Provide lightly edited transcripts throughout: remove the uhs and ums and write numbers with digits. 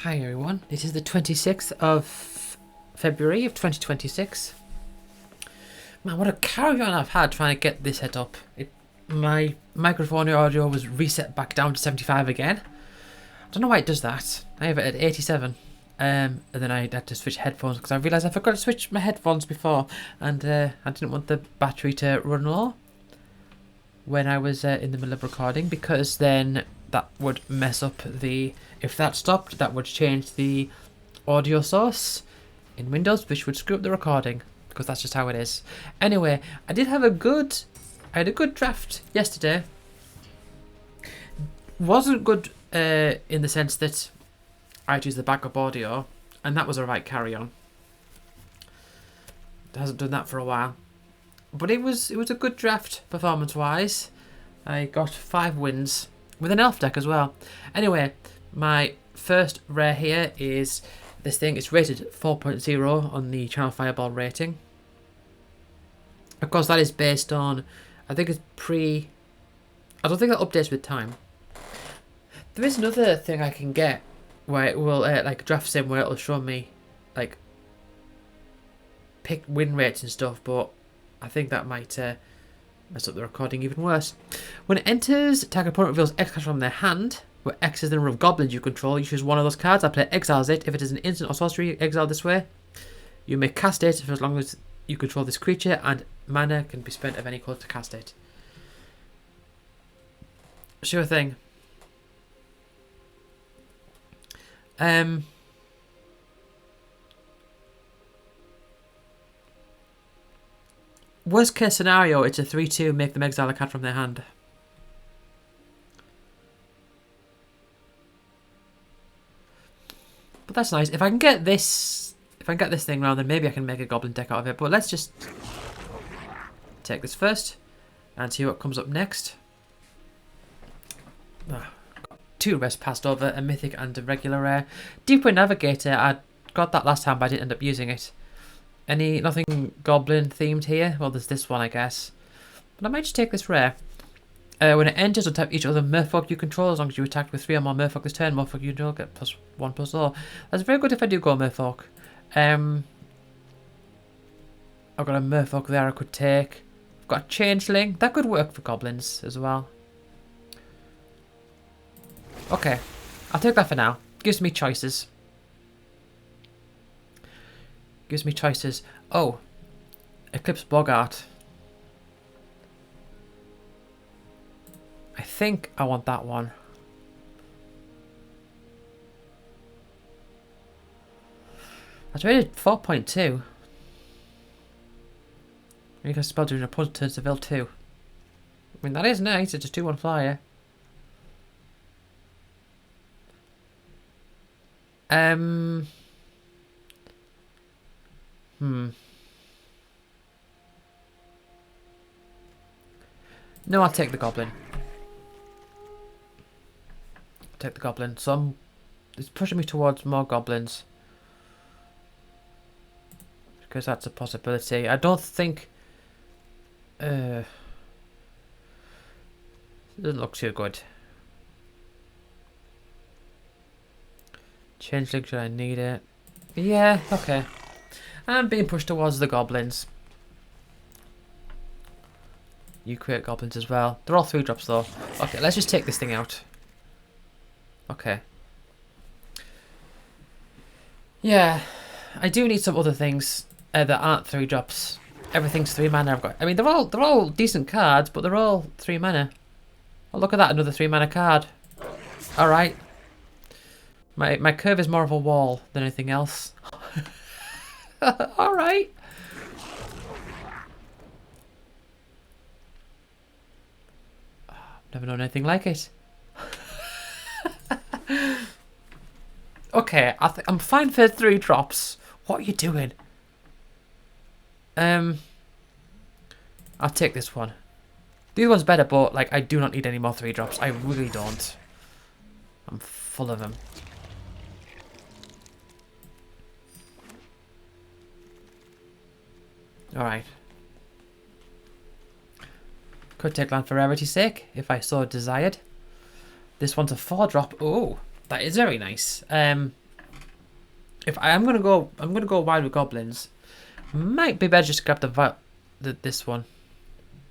Hi everyone, it is the 26th of February of 2026. Man, what a carry on I've had trying to get this set up. My microphone audio was reset back down to 75 again. I don't know why it does that. I have it at 87. And then I had to switch headphones because I realised I forgot to switch my headphones before, and I didn't want the battery to run low when I was in the middle of recording, because then that would mess up the... If that stopped, that would change the audio source in Windows, which would screw up the recording, because that's just how it is. Anyway, I had a good draft yesterday. Wasn't good in the sense that I'd use the backup audio, and that was a right carry on. It hasn't done that for a while. But it was a good draft performance-wise. I got 5 wins with an elf deck as well. Anyway, my first rare here is this thing. It's rated 4.0 on the Channel Fireball rating. Of course, that is based on, I think it's I don't think that updates with time. There is another thing I can get where it will like draft sim, where it'll show me like pick win rates and stuff, but I think that might mess up the recording even worse. When it enters, attack opponent reveals X cards from their hand, where X is the number of goblins you control. You choose one of those cards. Our player exiles it. If it is an instant or sorcery, exiled this way. You may cast it for as long as you control this creature, and mana can be spent of any color to cast it. Sure thing. Worst case scenario, it's a 3-2, make them exile a card from their hand. But that's nice. If I can get this thing round, then maybe I can make a goblin deck out of it. But let's just take this first and see what comes up next. Oh, 2 rests passed over, a mythic and a regular rare. Deepway Navigator, I got that last time, but I didn't end up using it. Nothing goblin themed here? Well, there's this one, I guess. But I might just take this rare. When it enters, untap each other merfolk you control. As long as you attack with 3 or more merfolk this turn, merfolk you control get +1/+0. That's very good if I do go merfolk. I've got a merfolk there I could take. I've got a changeling. That could work for goblins as well. Okay, I'll take that for now. Gives me choices. Oh, Eclipsed Bogart. I think I want that one. That's rated 4.2. You can spell during a opponent turns to Ville 2. I mean, that is nice. It's a 2/1 flyer. No, I'll take the goblin. So it's pushing me towards more goblins, because that's a possibility. I don't think it doesn't look too good. Changeling, should I need it? Yeah, okay. I'm being pushed towards the goblins. You create goblins as well. They're all 3-drops though. Okay, let's just take this thing out. Okay. Yeah, I do need some other things that aren't 3-drops. Everything's 3 mana. I've got. I mean, they're all decent cards, but they're all 3 mana. Oh, look at that, another 3 mana card. All right. My curve is more of a wall than anything else. All right. Never known anything like it. Okay, I'm fine for 3-drops. What are you doing? I'll take this one. The other one's better, but like I do not need any more 3-drops. I really don't. I'm full of them. Alright. Could take land for rarity's sake, if I so desired. This one's a 4-drop. Oh, that is very nice. If I'm gonna go wide with goblins. Might be better just to grab this one.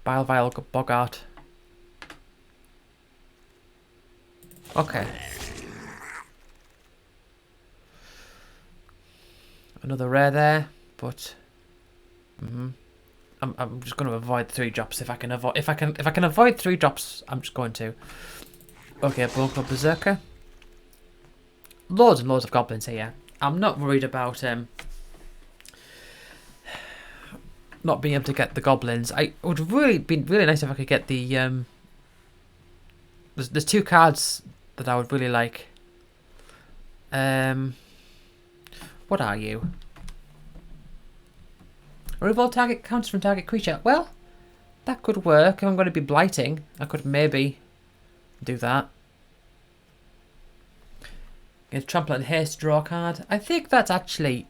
Vile Bogart. Okay. Another rare there, but I'm just going to avoid 3 drops if I can avoid 3 drops. I'm just going to. Okay, Bone Club Berserker. Loads and loads of goblins here. I'm not worried about not being able to get the goblins. It would really be really nice if I could get the There's 2 cards that I would really like. What are you? A revolt target counts from target creature. Well, that could work. If I'm going to be blighting, I could maybe do that. Get Trample and Haste, draw a card. I think that's actually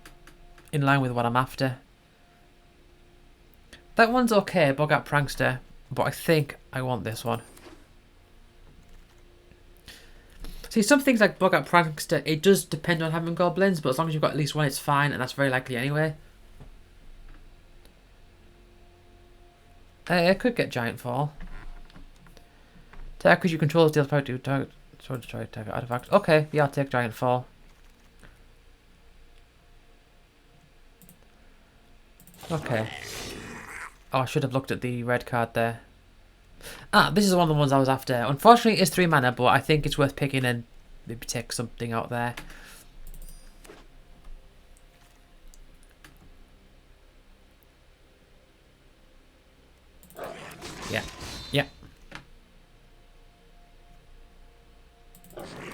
in line with what I'm after. That one's okay, Bogart Prankster, but I think I want this one. See, some things like Bogart Prankster, it does depend on having goblins, but as long as you've got at least one, it's fine, and that's very likely anyway. I could get Giant Fall. Attackers you control deals power to target. Sort of try target artifact. Okay, yeah, I'll take Giant Fall. Okay. Oh, I should have looked at the red card there. Ah, this is one of the ones I was after. Unfortunately, it's 3 mana, but I think it's worth picking and maybe take something out there. Yeah. Yeah.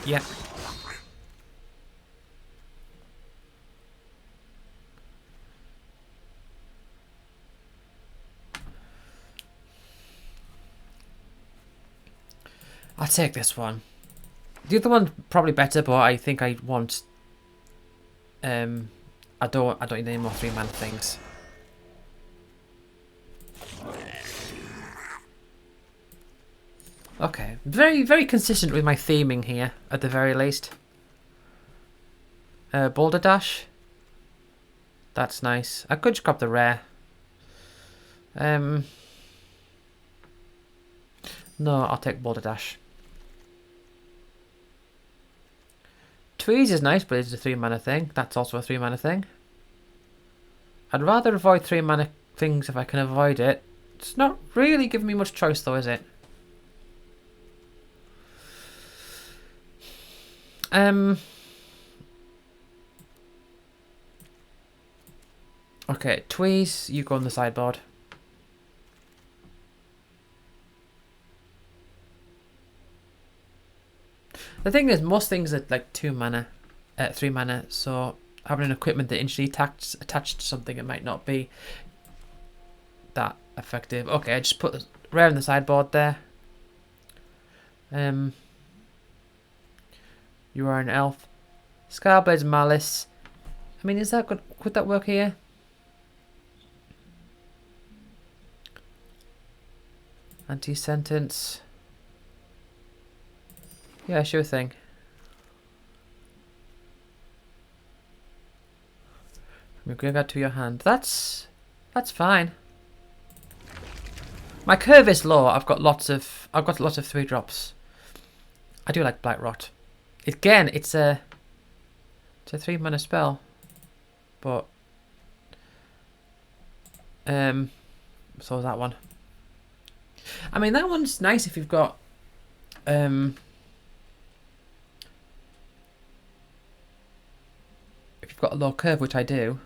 Yeah. I'll take this one. The other one's probably better, but I think I want I don't need any more 3 mana things. Okay. Very, very consistent with my theming here, at the very least. Boulder Dash. That's nice. I could just grab the rare. No, I'll take Boulder Dash. Tweeze is nice, but it's a 3 mana thing. That's also a 3 mana thing. I'd rather avoid 3 mana things if I can avoid it. It's not really giving me much choice though, is it? Okay, Tweeze, you go on the sideboard. The thing is, most things are like 2 mana, 3 mana, so having an equipment that instantly attached to something, it might not be that effective. Okay, I just put the rare in the sideboard there. You are an elf. Scarblade's Malice. I mean, is that good? Could that work here? Anti-sentence. Yeah, sure thing. From your graveyard to your hand. That's fine. My curve is low. I've got lots of 3 drops. I do like Blight Rot. Again, it's a 3 mana spell, but so is that one. I mean, that one's nice if you've got if you've got a low curve, which I do.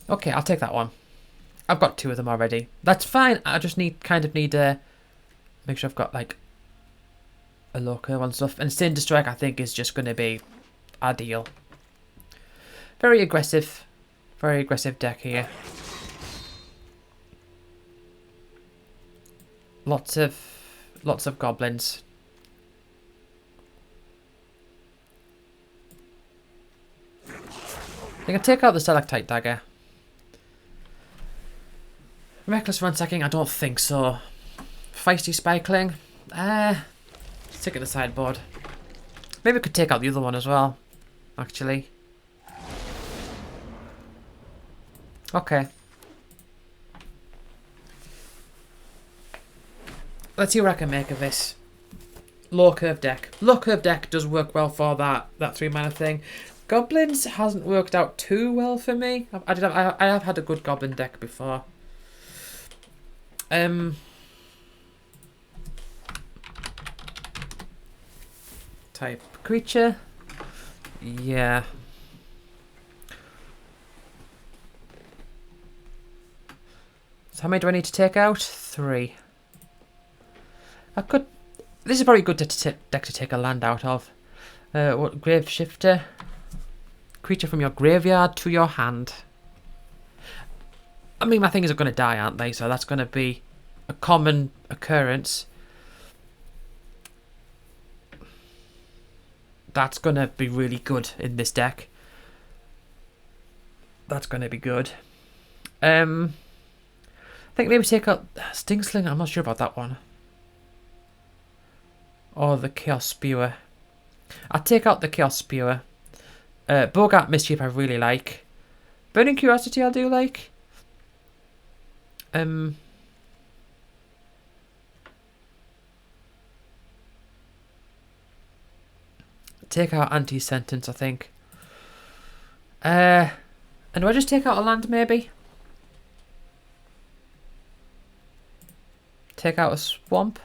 Okay, I'll take that one. I've got 2 of them already. That's fine. I just need make sure I've got like a low curve on stuff. And Cinder Strike, I think, is just going to be ideal. Very aggressive deck here. Lots of goblins. I can take out the Stalactite Dagger. Reckless ransacking? I don't think so. Feisty spikeling? Stick it in the sideboard. Maybe we could take out the other one as well, actually. Okay. Let's see what I can make of this. Low curve deck. Low curve deck does work well for that 3 mana thing. Goblins hasn't worked out too well for me. I have had a good goblin deck before. Type creature. Yeah. So how many do I need to take out? 3. I could. This is probably a good deck to take a land out of. What grave shifter? Creature from your graveyard to your hand. I mean, my things are going to die, aren't they? So that's going to be a common occurrence. That's going to be really good in this deck. That's going to be good. I think maybe take out Sting Sling. I'm not sure about that one. Or the Chaos Spewer. I'll take out the Chaos Spewer. Bogart Mischief I really like. Burning Curiosity I do like. Take out Anti-Sentence, I think. And do I just take out a land, maybe? Take out a swamp.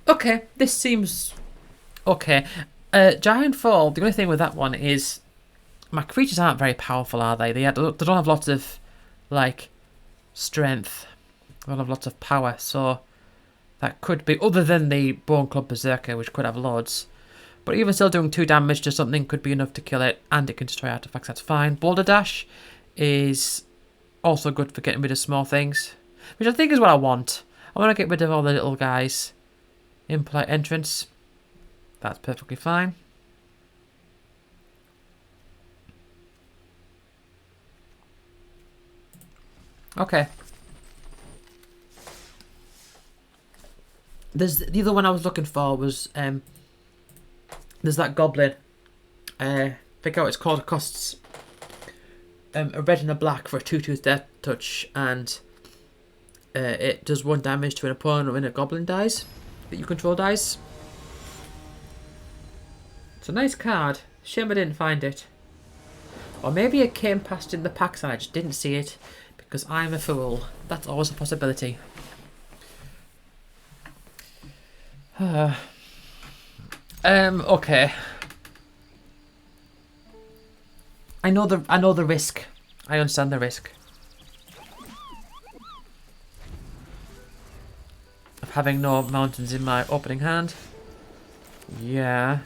Okay, this seems okay. Giant Fall, the only thing with that one is my creatures aren't very powerful, are they? They don't have lots of, like, strength. They don't have lots of power, so that could be, other than the Bone Club Berserker, which could have loads. But even still, doing 2 damage to something could be enough to kill it, and it can destroy artifacts, that's fine. Boulder Dash is also good for getting rid of small things, which I think is what I want. I want to get rid of all the little guys. Impolite Entrance. That's perfectly fine. Okay. There's the other one I was looking for was there's that goblin. I think out what it's called. It costs a red and a black for a 2/2 death touch, and it does 1 damage to an opponent when a goblin dies. That you control dies. It's a nice card. Shame I didn't find it. Or maybe it came past in the packs and I just didn't see it because I'm a fool. That's always a possibility. Okay. I know the risk. I understand the risk of having no mountains in my opening hand. Yeah.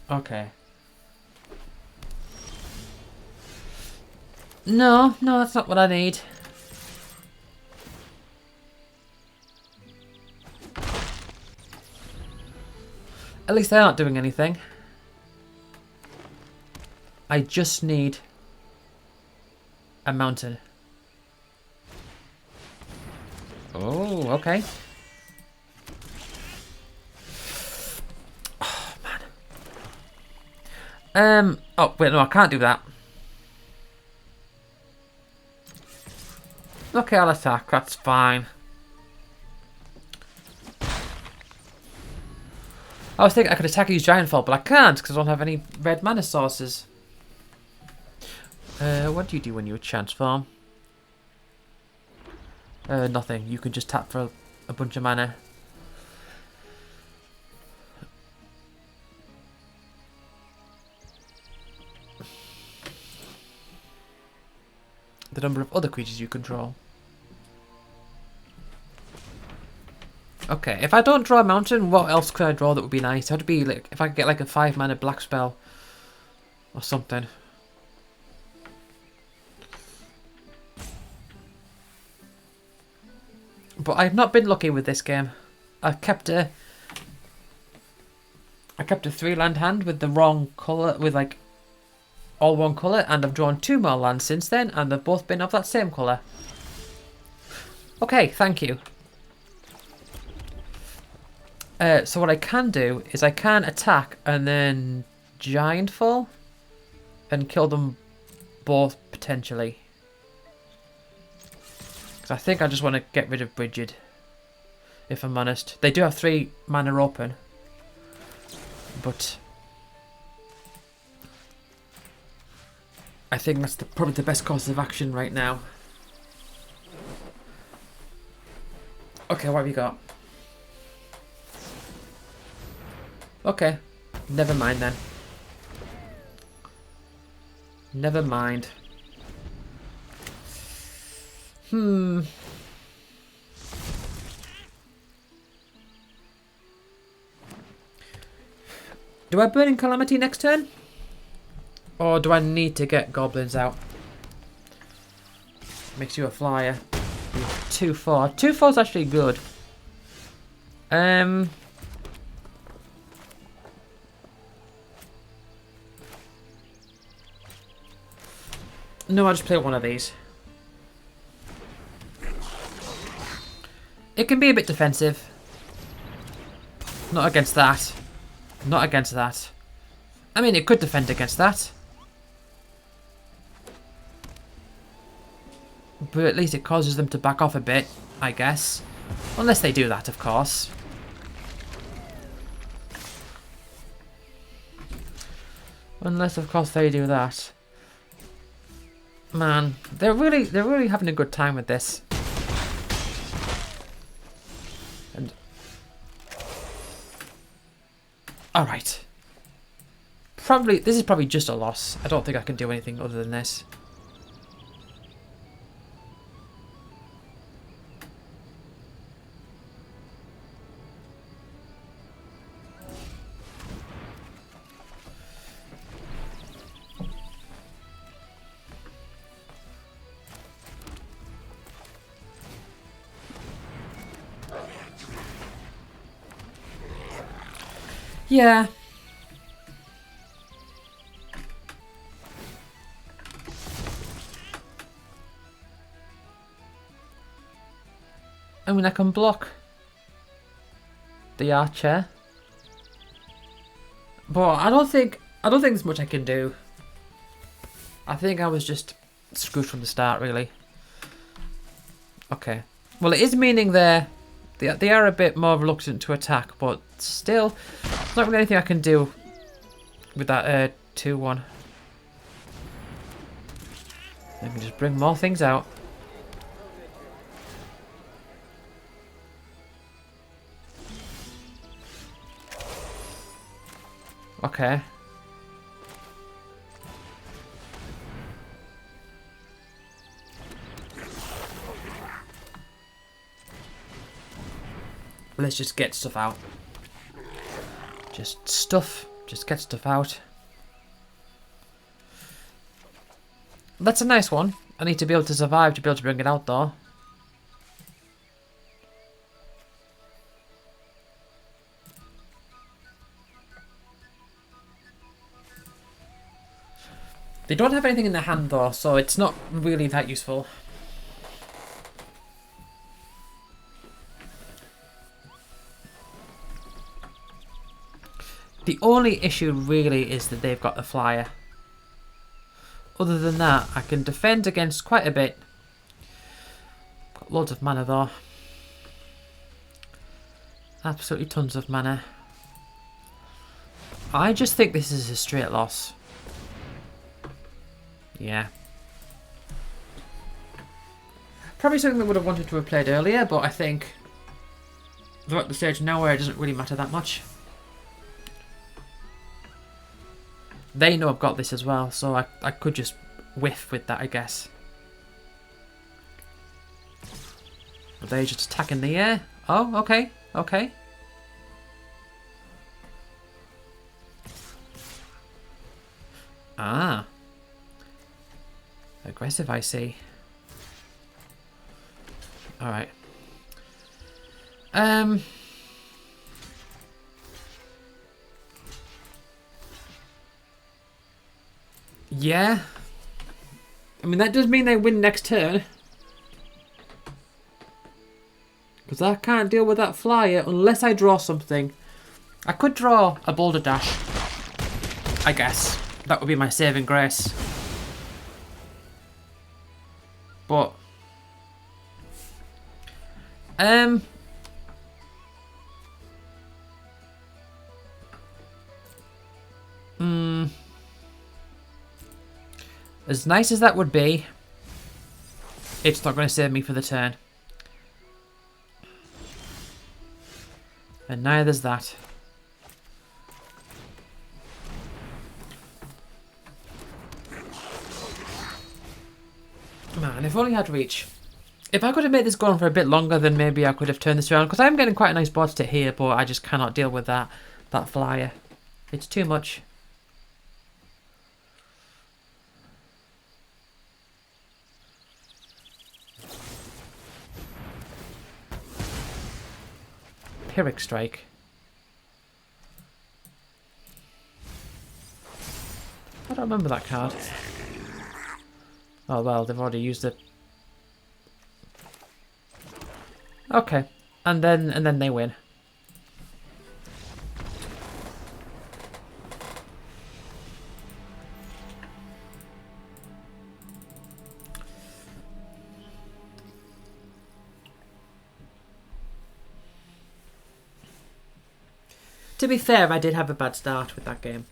Okay. No, that's not what I need. At least they're not doing anything. I just need a mountain. Oh, okay. Oh, man. Oh, wait, no, I can't do that. Okay, I'll attack. That's fine. I was thinking I could attack and use Giant Fall, but I can't because I don't have any red mana sources. What do you do when you transform? Nothing. You can just tap for a bunch of mana. The number of other creatures you control. Okay, if I don't draw a mountain, what else could I draw that would be nice? It would be like if I could get like a 5 mana black spell or something. But I've not been lucky with this game. I kept a 3-land hand with the wrong colour, with like all one colour, and I've drawn 2 more lands since then, and they've both been of that same colour. Okay, thank you. So what I can do is I can attack and then giant fall and kill them both potentially. Because I think I just want to get rid of Brigid, if I'm honest. They do have 3 mana open, but I think that's probably the best course of action right now. Okay, what have you got? Okay, never mind then. Never mind. Do I Burning Calamity next turn? Or do I need to get goblins out? Makes you a flyer. 2/4. 2/4's actually good. No, I'll just play one of these. It can be a bit defensive. Not against that. Not against that. I mean, it could defend against that. But at least it causes them to back off a bit, I guess. Unless they do that, of course. Unless, of course, they do that. Man, they're really having a good time with this. And all right. This is probably just a loss. I don't think I can do anything other than this. Yeah. I mean, I can block the archer, but I don't think there's much I can do. I think I was just screwed from the start, really. Okay. Well, it is meaning they are a bit more reluctant to attack, but still, there's not really anything I can do with that 2/1. I can just bring more things out. Okay. Let's just get stuff out. Just get stuff out. That's a nice one. I need to be able to survive to be able to bring it out though. They don't have anything in their hand though, so it's not really that useful. The only issue really is that they've got the flyer. Other than that, I can defend against quite a bit. Got loads of mana though. Absolutely tons of mana. I just think this is a straight loss. Yeah. Probably something that would have wanted to have played earlier, but I think they're at the stage now where it doesn't really matter that much. They know I've got this as well, so I could just whiff with that, I guess. But they're just attacking the air. Oh, okay, okay. Ah. Aggressive, I see. Alright. Yeah. I mean, that does mean they win next turn. Because I can't deal with that flyer unless I draw something. I could draw a Boulder Dash. I guess. That would be my saving grace. But... As nice as that would be, it's not going to save me for the turn. And neither's that. Man, if only I had reach. If I could have made this go on for a bit longer, then maybe I could have turned this around. Because I'm getting quite a nice board state here, but I just cannot deal with that flyer. It's too much. Pyrrhic Strike. I don't remember that card. Oh well, they've already used it. Okay, and then they win. To be fair, I did have a bad start with that game.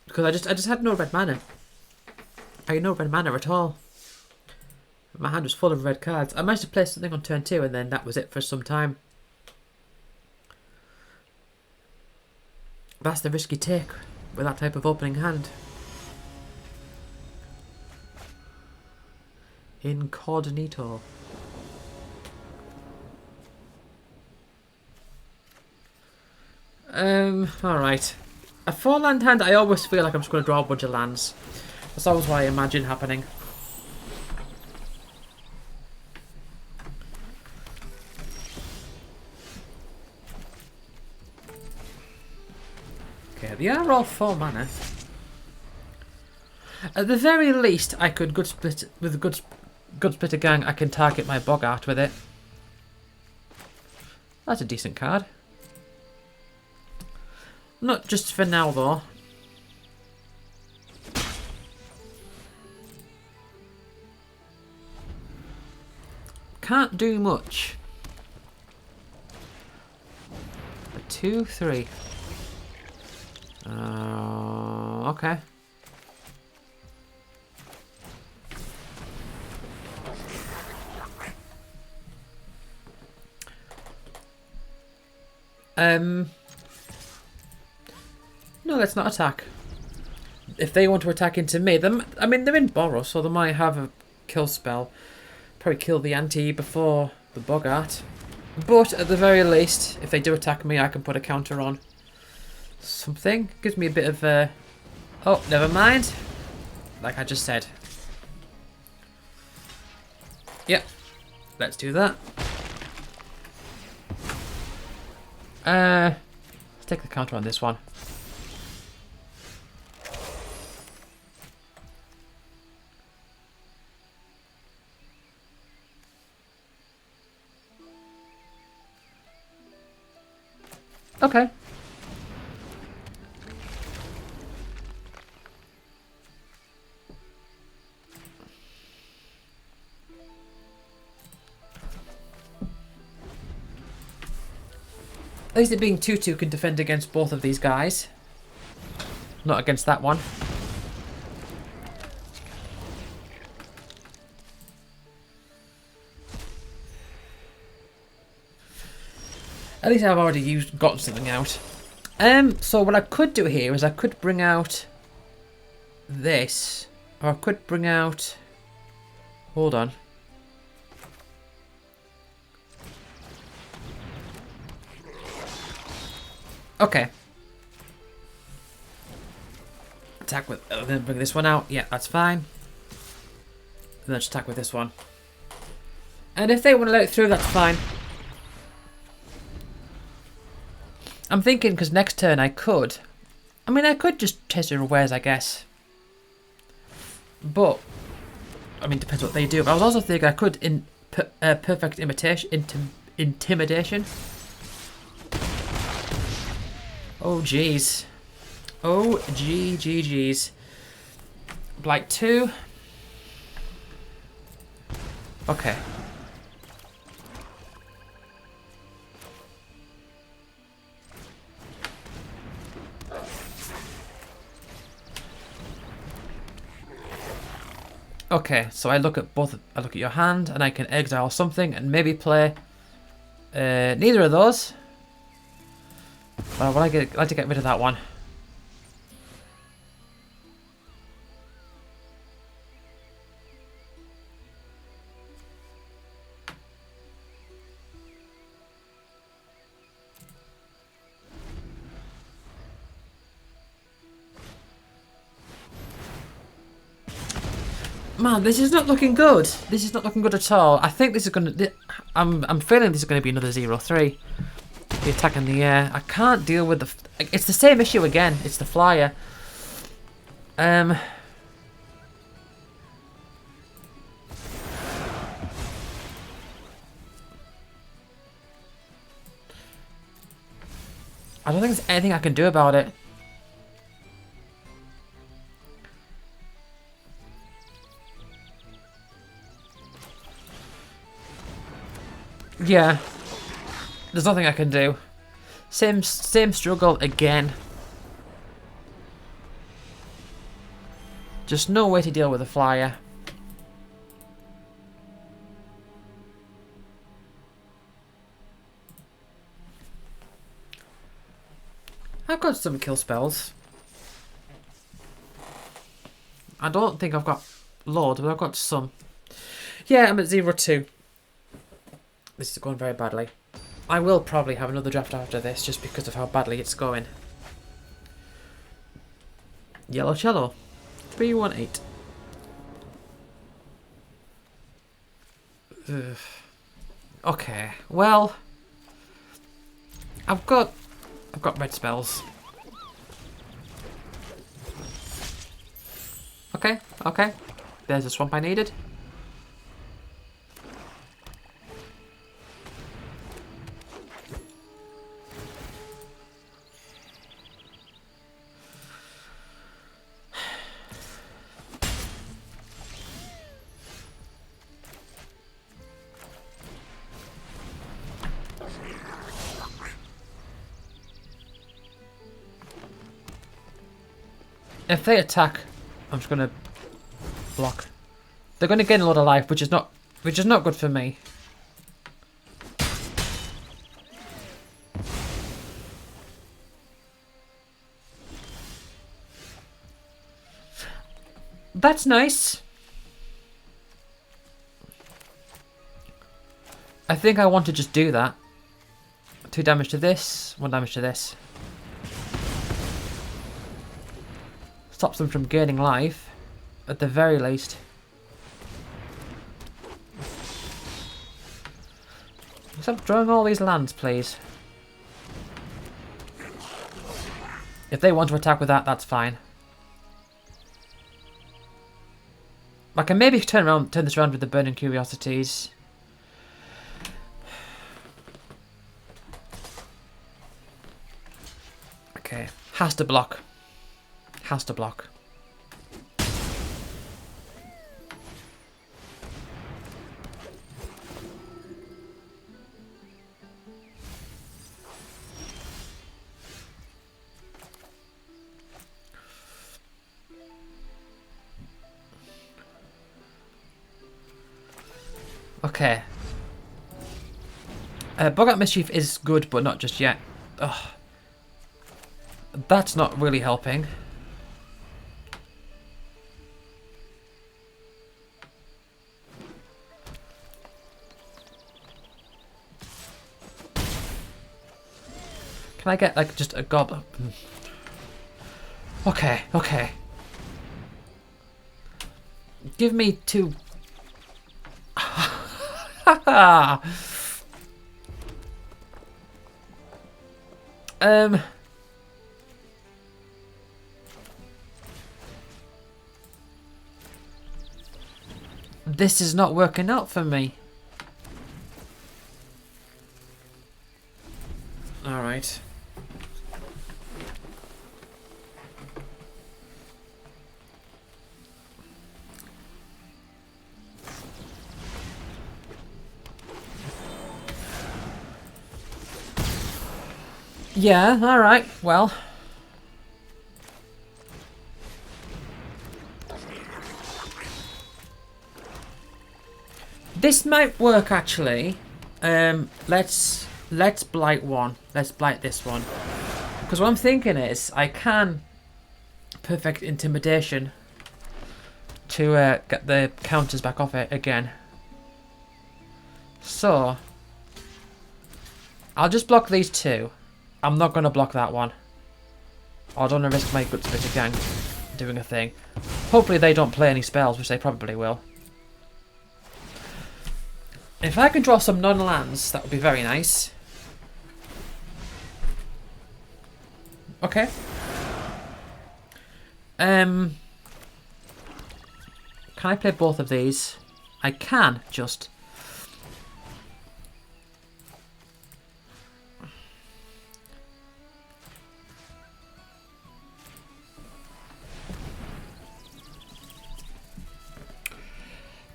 Because I just had no red mana. I had no red mana at all. My hand was full of red cards. I managed to play something on turn 2 and then that was it for some time. That's the risk you take with that type of opening hand. Incognito. Alright. A 4-land hand, I always feel like I'm just going to draw a bunch of lands. That's always what I imagine happening. Okay, they are all 4 mana. At the very least, I could good split with a good splitter gang. I can target my Boggart with it. That's a decent card. Not just for now, though. Can't do much. A 2/3. Okay. No, let's not attack. If they want to attack into me, I mean, they're in Boros, so they might have a kill spell. Probably kill the Ante before the Boggart. But at the very least, if they do attack me, I can put a counter on. Something. Gives me a bit of oh, never mind. Like I just said. Yep. Let's do that. Let's take the counter on this one. Okay. At least it being 2/2 can defend against both of these guys. Not against that one. At least I've already got something out. So what I could do here is I could bring out this. Or I could bring out... Hold on. Okay. Attack with... then bring this one out. Yeah, that's fine. And then just attack with this one. And if they want to let it through, that's fine. I'm thinking because next turn I could. I mean, I could just chase your wares, I guess. But I mean, depends what they do. But I was also thinking I could perfect intimidation. Oh jeez. Oh jeez. Blight 2. Okay. Okay, so I look at both. I look at your hand, and I can exile something, and maybe play neither of those. But I'd like to get rid of that one. Man, this is not looking good. This is not looking good at all. I think this is gonna. I'm feeling this is gonna be another 0-3. The attack in the air. I can't deal with the. It's the same issue again. It's the flyer. I don't think there's anything I can do about it. Yeah. There's nothing I can do. Same struggle again. Just no way to deal with a flyer. I've got some kill spells. I don't think I've got loads, but I've got some. Yeah, I'm at 0-2. This is going very badly. I will probably have another draft after this just because of how badly it's going. Yellow Cello. 318. Ugh. Okay, well, I've got red spells. Okay. There's the swamp I needed. If they attack, I'm just gonna block. They're gonna gain a lot of life, which is not good for me. That's nice. I think I want to just do that. 2 damage to this, 1 damage to this. Stops them from gaining life, at the very least. Stop drawing all these lands, please. If they want to attack with that, that's fine. I can maybe turn this around with the Burning Curiosities. Okay, has to block. Has to block. Okay. Boggart Mischief is good, but not just yet. Ugh. That's not really helping. Can I get, like, just a gob? Okay. Give me 2. This is not working out for me. Alright. Yeah, alright, well. This might work actually. Let's blight one. Let's blight this one. Because what I'm thinking is I can perfect intimidation to get the counters back off it again. So I'll just block these two. I'm not going to block that one. I don't want to risk my good spirit gang doing a thing. Hopefully they don't play any spells, which they probably will. If I can draw some non-lands, that would be very nice. Okay. Can I play both of these? I can, just.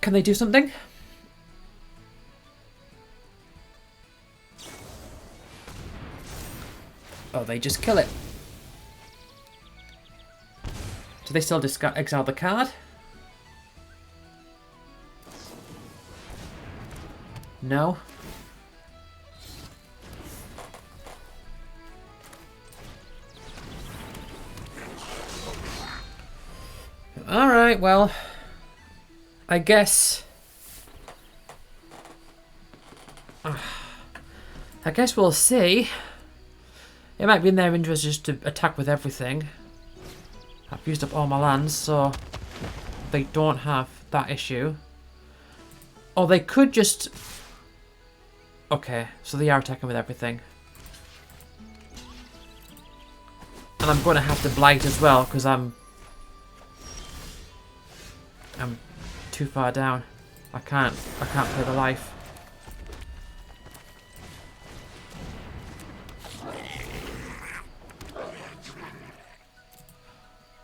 Can they do something? Oh, they just kill it. Do they still exile the card? No. Alright, well, I guess we'll see. It might be in their interest just to attack with everything. I've used up all my lands, so they don't have that issue. Or they could just... Okay, so they are attacking with everything. And I'm going to have to blight as well, because I'm too far down. I can't play the life.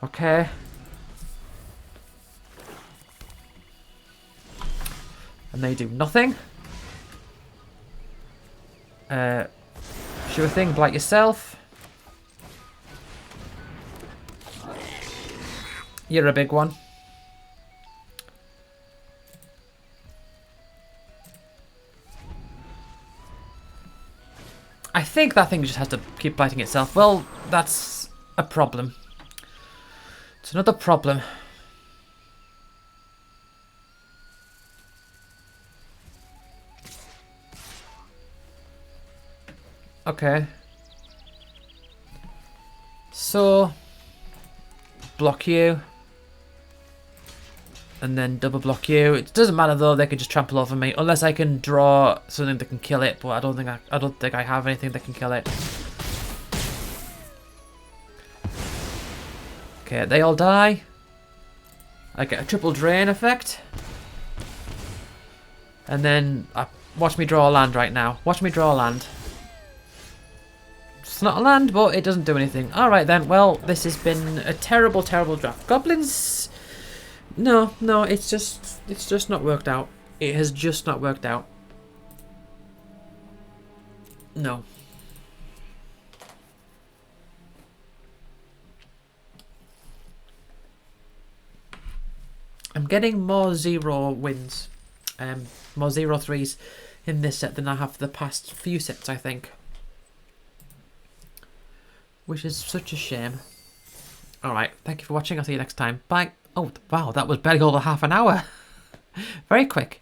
Okay. And they do nothing. Sure thing, blight yourself. You're a big one. I think that thing just has to keep blighting itself. Well, that's a problem. It's another problem. Okay. So, block you. And then double block you. It doesn't matter though, they can just trample over me. Unless I can draw something that can kill it, but I don't think I have anything that can kill it. Okay, they all die. I get a triple drain effect. And then watch me draw a land right now. Watch me draw a land. It's not a land, but it doesn't do anything. Alright then, well, this has been a terrible, terrible draft. Goblins... No, it's just not worked out. It has just not worked out. No. I'm getting more 0 wins. More 0-3s in this set than I have the past few sets, I think. Which is such a shame. Alright, thank you for watching. I'll see you next time. Bye. Oh, wow, that was barely over half an hour. Very quick.